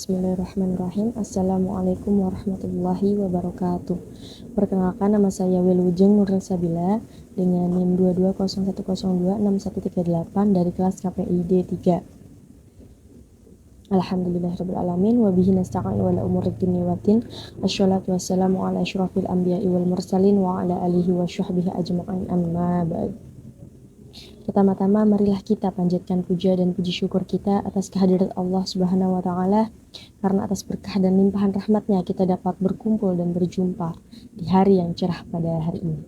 Bismillahirrahmanirrahim. Assalamualaikum warahmatullahi wabarakatuh. Perkenalkan, nama saya Wilujeng Nuril Sabila dengan NIM 2201026138 dari kelas KPID 3. Alhamdulillahirrabbilalamin wabihi nasta'in wala umurid dunya waddin. Assalatu wassalamu ala asyrafil anbiya'i wal mursalin wa ala alihi wa syahbihi ajma'in, amma ba'd. Pertama-tama marilah kita panjatkan puja dan puji syukur kita atas kehadirat Allah Subhanahu wa taala, karena atas berkah dan limpahan rahmatnya kita dapat berkumpul dan berjumpa di hari yang cerah pada hari ini.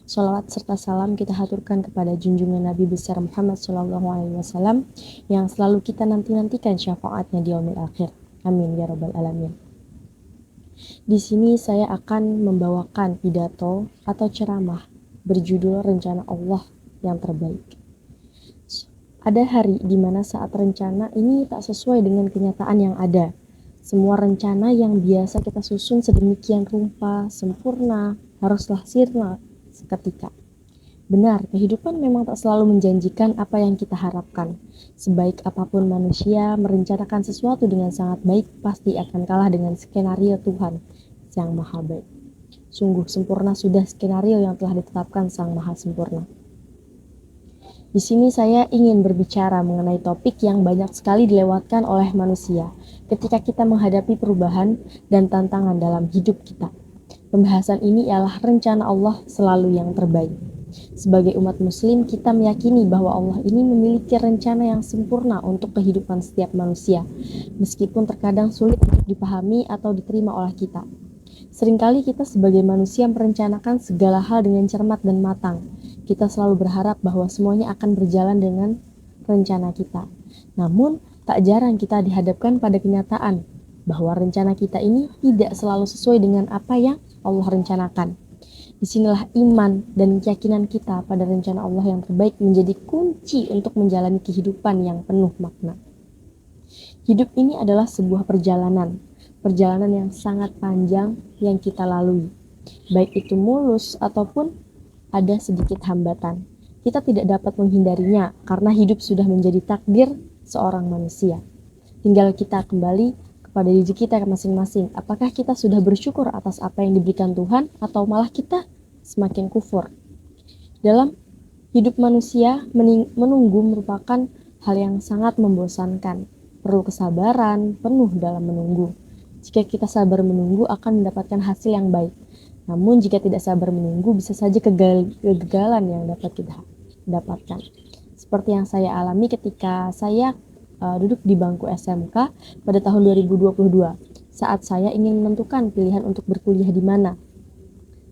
Sholawat serta salam kita haturkan kepada junjungan Nabi besar Muhammad SAW yang selalu kita nanti-nantikan syafaatnya di yaumil akhir. Amin ya rabbal alamin. Di sini saya akan membawakan pidato atau ceramah berjudul Rencana Allah yang Terbaik. Ada hari di mana saat rencana ini tak sesuai dengan kenyataan yang ada. Semua rencana yang biasa kita susun sedemikian rupa, sempurna, haruslah sirna seketika. Benar, kehidupan memang tak selalu menjanjikan apa yang kita harapkan. Sebaik apapun manusia merencanakan sesuatu dengan sangat baik, pasti akan kalah dengan skenario Tuhan yang maha baik. Sungguh sempurna sudah skenario yang telah ditetapkan Sang Maha Sempurna. Di sini saya ingin berbicara mengenai topik yang banyak sekali dilewatkan oleh manusia ketika kita menghadapi perubahan dan tantangan dalam hidup kita. Pembahasan ini ialah rencana Allah selalu yang terbaik. Sebagai umat muslim, kita meyakini bahwa Allah ini memiliki rencana yang sempurna untuk kehidupan setiap manusia, meskipun terkadang sulit untuk dipahami atau diterima oleh kita. Seringkali kita sebagai manusia merencanakan segala hal dengan cermat dan matang. Kita selalu berharap bahwa semuanya akan berjalan dengan rencana kita. Namun, tak jarang kita dihadapkan pada kenyataan bahwa rencana kita ini tidak selalu sesuai dengan apa yang Allah rencanakan. Disinilah iman dan keyakinan kita pada rencana Allah yang terbaik menjadi kunci untuk menjalani kehidupan yang penuh makna. Hidup ini adalah sebuah perjalanan yang sangat panjang yang kita lalui, baik itu mulus ataupun ada sedikit hambatan. Kita tidak dapat menghindarinya karena hidup sudah menjadi takdir seorang manusia. Tinggal kita kembali kepada diri kita masing-masing. Apakah kita sudah bersyukur atas apa yang diberikan Tuhan atau malah kita semakin kufur? Dalam hidup manusia, menunggu merupakan hal yang sangat membosankan. Perlu kesabaran penuh dalam menunggu. Jika kita sabar menunggu akan mendapatkan hasil yang baik. Namun jika tidak sabar menunggu, bisa saja kegagalan yang dapat kita dapatkan. Seperti yang saya alami ketika saya duduk di bangku SMK pada tahun 2022, saat saya ingin menentukan pilihan untuk berkuliah di mana.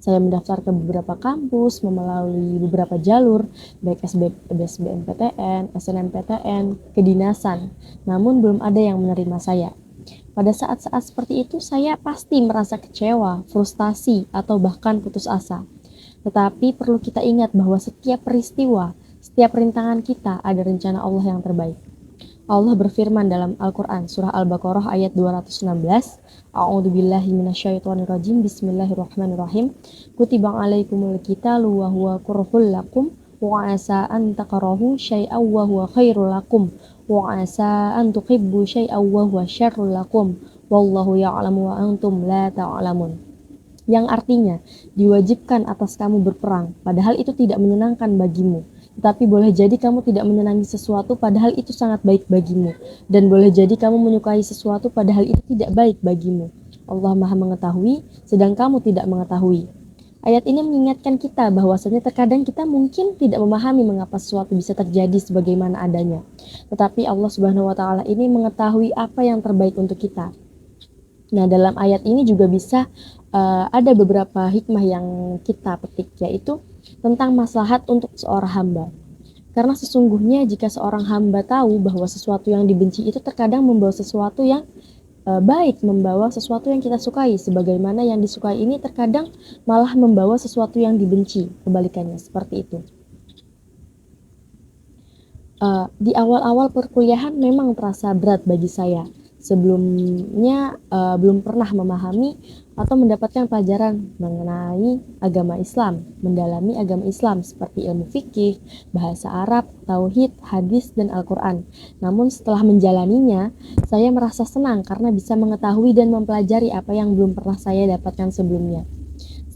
Saya mendaftar ke beberapa kampus, melalui beberapa jalur, baik SBMPTN, SNMPTN, kedinasan. Namun belum ada yang menerima saya. Pada saat-saat seperti itu, saya pasti merasa kecewa, frustasi, atau bahkan putus asa. Tetapi perlu kita ingat bahwa setiap peristiwa, setiap rintangan kita ada rencana Allah yang terbaik. Allah berfirman dalam Al-Quran, surah Al-Baqarah ayat 216, A'udzubillahi minasyaitonirrajim, Bismillahirrahmanirrahim. Kutiba alaikumul qitalu wa huwa kurhul lakum wa asa an takrahu syai'aw wa huwa khairul lakum wa asa an tuhibbu syai'aw wa huwa syarrul lakum wallahu ya'lamu wa antum la ta'lamun. Yang artinya, diwajibkan atas kamu berperang, padahal itu tidak menyenangkan bagimu. Tetapi boleh jadi kamu tidak menyenangi sesuatu padahal itu sangat baik bagimu. Dan boleh jadi kamu menyukai sesuatu padahal itu tidak baik bagimu. Allah Maha mengetahui, sedang kamu tidak mengetahui. Ayat ini mengingatkan kita bahwasanya terkadang kita mungkin tidak memahami mengapa sesuatu bisa terjadi sebagaimana adanya. Tetapi Allah Subhanahu wa taala ini mengetahui apa yang terbaik untuk kita. Nah, dalam ayat ini juga bisa ada beberapa hikmah yang kita petik, yaitu tentang maslahat untuk seorang hamba. Karena sesungguhnya jika seorang hamba tahu bahwa sesuatu yang dibenci itu terkadang membawa sesuatu yang baik, membawa sesuatu yang kita sukai, sebagaimana yang disukai ini terkadang malah membawa sesuatu yang dibenci, kebalikannya seperti itu. Di awal-awal perkuliahan memang terasa berat bagi saya. sebelumnya belum pernah memahami atau mendapatkan pelajaran mengenai agama Islam, mendalami agama Islam seperti ilmu fikih, bahasa Arab, tauhid, hadis, dan Al-Quran. Namun setelah menjalaninya, saya merasa senang karena bisa mengetahui dan mempelajari apa yang belum pernah saya dapatkan sebelumnya.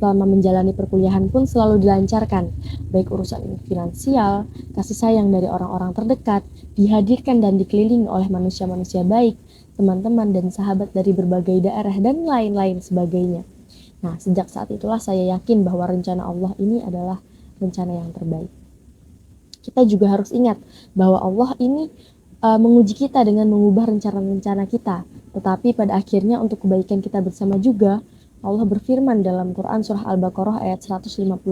Selama menjalani perkuliahan pun selalu dilancarkan, baik urusan finansial, kasih sayang dari orang-orang terdekat, dihadirkan dan dikelilingi oleh manusia-manusia baik, teman-teman dan sahabat dari berbagai daerah dan lain-lain sebagainya. Nah, sejak saat itulah saya yakin bahwa rencana Allah ini adalah rencana yang terbaik. Kita juga harus ingat bahwa Allah ini menguji kita dengan mengubah rencana-rencana kita. Tetapi pada akhirnya untuk kebaikan kita bersama juga, Allah berfirman dalam Quran surah Al-Baqarah ayat 155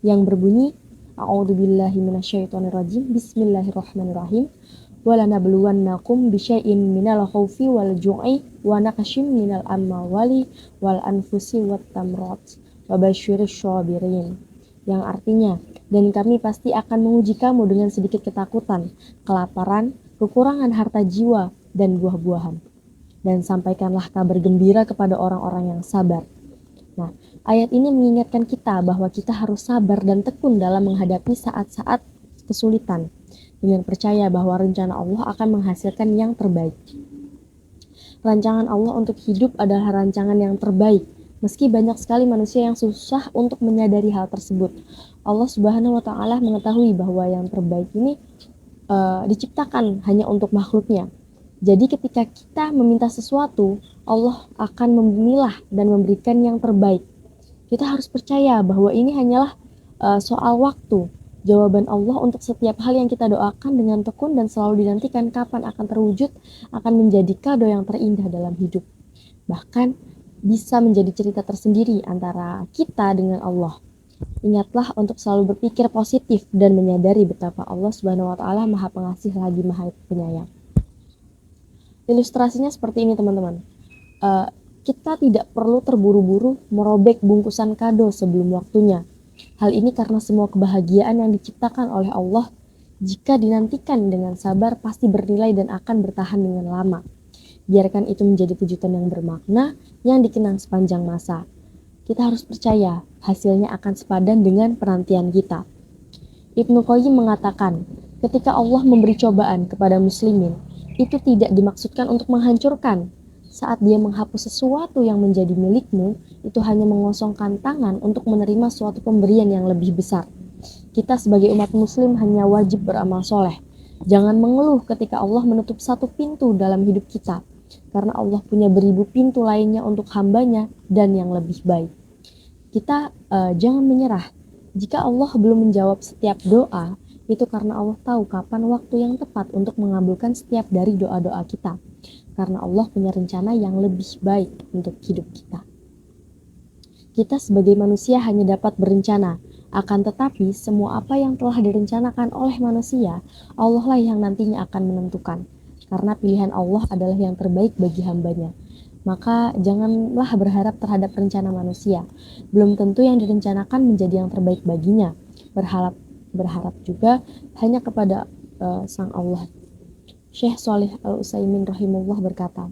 yang berbunyi, A'udzubillahi minasyaitonirrajim, Bismillahirrahmanirrahim. Walanabluwannakum bisyai'in minal khaufi wal ju'i wa naqsyim minal amwali wal anfusi wat tamrat wa basyirish shabirin. Yang artinya, dan kami pasti akan menguji kamu dengan sedikit ketakutan, kelaparan, kekurangan harta jiwa, dan buah-buahan. Dan sampaikanlah kabar gembira kepada orang-orang yang sabar. Nah, ayat ini mengingatkan kita bahwa kita harus sabar dan tekun dalam menghadapi saat-saat kesulitan, dengan percaya bahwa rencana Allah akan menghasilkan yang terbaik. Rancangan Allah untuk hidup adalah rancangan yang terbaik, meski banyak sekali manusia yang susah untuk menyadari hal tersebut. Allah Subhanahu wa Ta'ala mengetahui bahwa yang terbaik ini diciptakan hanya untuk makhluknya. Jadi ketika kita meminta sesuatu, Allah akan memilah dan memberikan yang terbaik. Kita harus percaya bahwa ini hanyalah soal waktu. Jawaban Allah untuk setiap hal yang kita doakan dengan tekun dan selalu dinantikan kapan akan terwujud akan menjadi kado yang terindah dalam hidup. Bahkan bisa menjadi cerita tersendiri antara kita dengan Allah. Ingatlah untuk selalu berpikir positif dan menyadari betapa Allah Subhanahu wa Ta'ala Maha Pengasih lagi Maha Penyayang. Ilustrasinya seperti ini, teman-teman. Kita tidak perlu terburu-buru merobek bungkusan kado sebelum waktunya. Hal ini karena semua kebahagiaan yang diciptakan oleh Allah jika dinantikan dengan sabar pasti bernilai dan akan bertahan dengan lama. Biarkan itu menjadi kejutan yang bermakna yang dikenang sepanjang masa. Kita harus percaya hasilnya akan sepadan dengan penantian kita. Ibnu Qayyim mengatakan, ketika Allah memberi cobaan kepada muslimin, itu tidak dimaksudkan untuk menghancurkan. Saat dia menghapus sesuatu yang menjadi milikmu, itu hanya mengosongkan tangan untuk menerima suatu pemberian yang lebih besar. Kita sebagai umat muslim hanya wajib beramal soleh. Jangan mengeluh ketika Allah menutup satu pintu dalam hidup kita, karena Allah punya beribu pintu lainnya untuk hambanya dan yang lebih baik. Kita jangan menyerah. Jika Allah belum menjawab setiap doa, itu karena Allah tahu kapan waktu yang tepat untuk mengabulkan setiap dari doa-doa kita. Karena Allah punya rencana yang lebih baik untuk hidup kita. Kita sebagai manusia hanya dapat berencana, akan tetapi semua apa yang telah direncanakan oleh manusia, Allah lah yang nantinya akan menentukan. Karena pilihan Allah adalah yang terbaik bagi hambanya. Maka janganlah berharap terhadap rencana manusia. Belum tentu yang direncanakan menjadi yang terbaik baginya. Berharap juga hanya kepada Sang Allah. Syekh Shalih Al-Utsaimin rahimahullah berkata,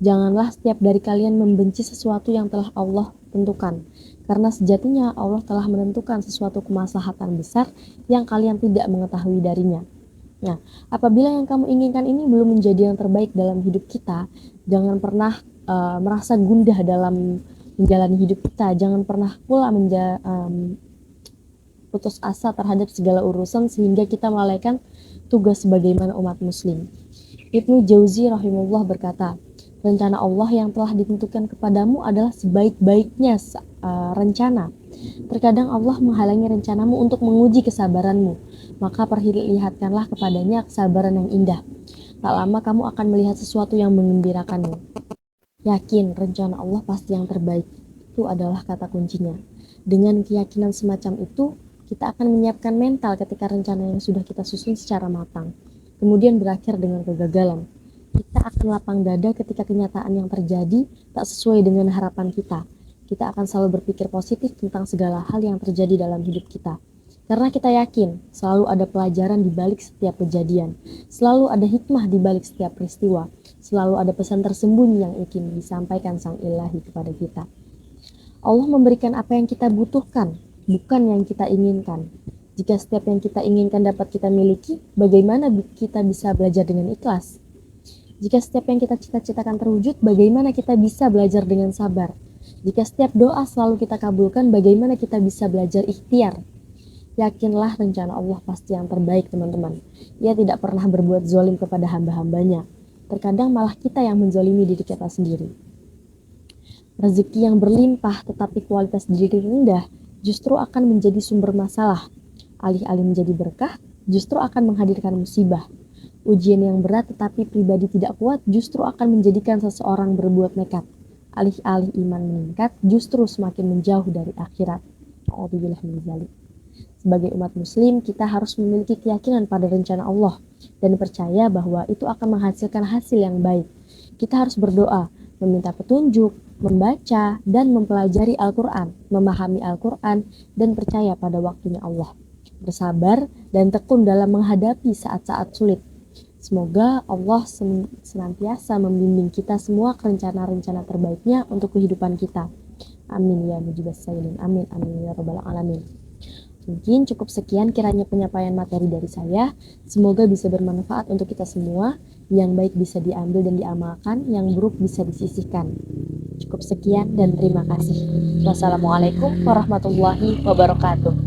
janganlah setiap dari kalian membenci sesuatu yang telah Allah tentukan, karena sejatinya Allah telah menentukan sesuatu kemaslahatan besar yang kalian tidak mengetahui darinya. Nah, apabila yang kamu inginkan ini belum menjadi yang terbaik dalam hidup kita, jangan pernah merasa gundah dalam menjalani hidup kita. Jangan pernah pula putus asa terhadap segala urusan sehingga kita melalaikan tugas sebagaimana umat muslim. Ibnu Jauzi rahimahullah berkata, rencana Allah yang telah ditentukan kepadamu adalah sebaik-baiknya rencana. Terkadang Allah menghalangi rencanamu untuk menguji kesabaranmu, maka perlihatkanlah kepadanya kesabaran yang indah. Tak lama kamu akan melihat sesuatu yang mengembirakanmu. Yakin rencana Allah pasti yang terbaik. Itu adalah kata kuncinya. Dengan keyakinan semacam itu, kita akan menyiapkan mental ketika rencana yang sudah kita susun secara matang, kemudian berakhir dengan kegagalan. Kita akan lapang dada ketika kenyataan yang terjadi tak sesuai dengan harapan kita. Kita akan selalu berpikir positif tentang segala hal yang terjadi dalam hidup kita. Karena kita yakin selalu ada pelajaran di balik setiap kejadian, selalu ada hikmah di balik setiap peristiwa, Selalu ada pesan tersembunyi yang ingin disampaikan Sang Ilahi kepada kita. Allah memberikan apa yang kita butuhkan, bukan yang kita inginkan. Jika setiap yang kita inginkan dapat kita miliki, bagaimana kita bisa belajar dengan ikhlas? Jika setiap yang kita cita-citakan terwujud, bagaimana kita bisa belajar dengan sabar? Jika setiap doa selalu kita kabulkan, bagaimana kita bisa belajar ikhtiar? Yakinlah rencana Allah pasti yang terbaik, teman-teman. Ia tidak pernah berbuat zalim kepada hamba-hambanya. Terkadang malah kita yang menzalimi diri kita sendiri. Rezeki yang berlimpah tetapi kualitas diri rendah justru akan menjadi sumber masalah. Alih-alih menjadi berkah, justru akan menghadirkan musibah. Ujian yang berat tetapi pribadi tidak kuat justru akan menjadikan seseorang berbuat nekat. Alih-alih iman meningkat, justru semakin menjauh dari akhirat. A'udzubillah min dzalik. Sebagai umat muslim, kita harus memiliki keyakinan pada rencana Allah dan percaya bahwa itu akan menghasilkan hasil yang baik. Kita harus berdoa, meminta petunjuk, membaca dan mempelajari Al-Quran, memahami Al-Quran dan percaya pada waktunya Allah. Bersabar dan tekun dalam menghadapi saat-saat sulit. Semoga Allah senantiasa membimbing kita semua ke rencana-rencana terbaiknya untuk kehidupan kita. Amin ya mujibas sailin. Amin amin ya rabbal alamin. Mungkin cukup sekian kiranya penyampaian materi dari saya. Semoga bisa bermanfaat untuk kita semua. Yang baik bisa diambil dan diamalkan, yang buruk bisa disisihkan. Cukup sekian dan terima kasih. Wassalamualaikum warahmatullahi wabarakatuh.